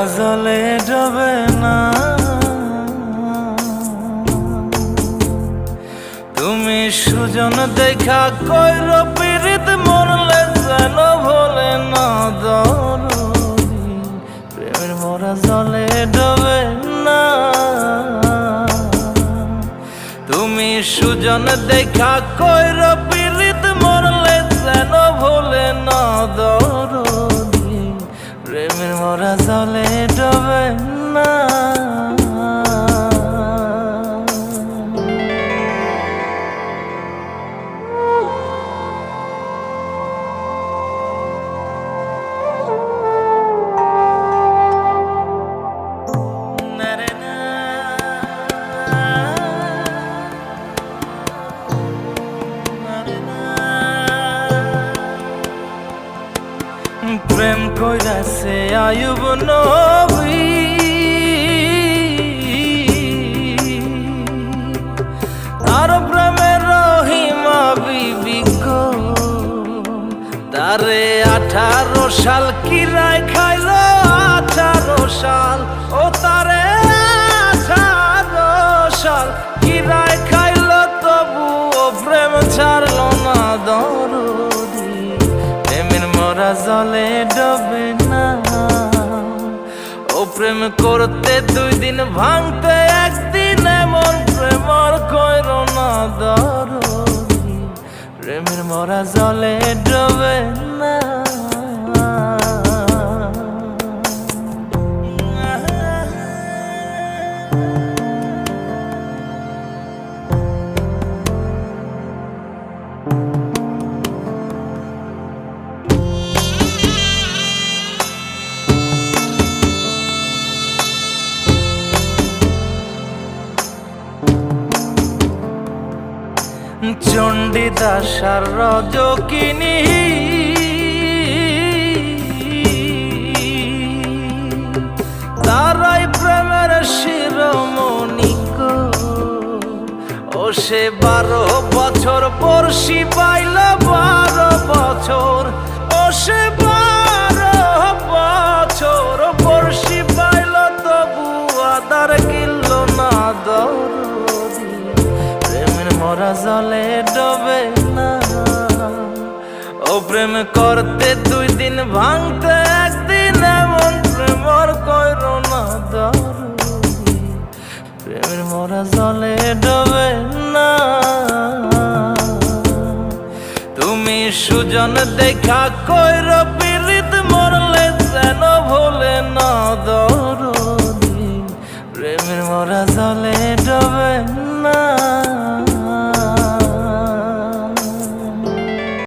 মরা জলে ডবে না। তুমি সুজন দেখা কইর পীড়িত মরলে যেন ভোলে না দরদি। প্রেমের মরা জলে ডবে না। তুমি সুজন দেখা কইর পীড়িত মরলে যেন ভোলে না দরদি। প্রেমের মরা জলে ডবে না। প্রেম কইরাছে আয়ুব নবী, তার প্রেমের রহিমা বিবি গো। তারে 18 সাল কিরায় খাইল 18 সাল। ও তারে 18 সাল কিরায় খাইল তবু ও প্রেম ছাড়ল না দরদি। প্রেমের মরা জলে ডবে না। ও প্রেম করতে 2 দিন ভাঙতে 1 দিন এমন প্রেম আর কইর না দরদি। প্রেমের মরা জলে ডবে না। চণ্ডীদাস আর রজকিনী তারাই প্রেমের শিরোমণি গো। ও সে 12 বছর বর্ষি পাইল 12 বছর। ও সে 12 বছর বর্ষি পাইল তবু আদার কিল না দরদি। প্রেমের মরা জলে ডবে না। ও প্রেম করতে 2 দিন ভাঙতে 1 দিন এমন প্রেম আর কইর না দরদি। প্রেমের মরা জলে ডবে না। তুমি সুজন দেখা কইর পীড়িত মরলে যেন ভোলে না দরদি। প্রেমের মরা জলে ডবে না।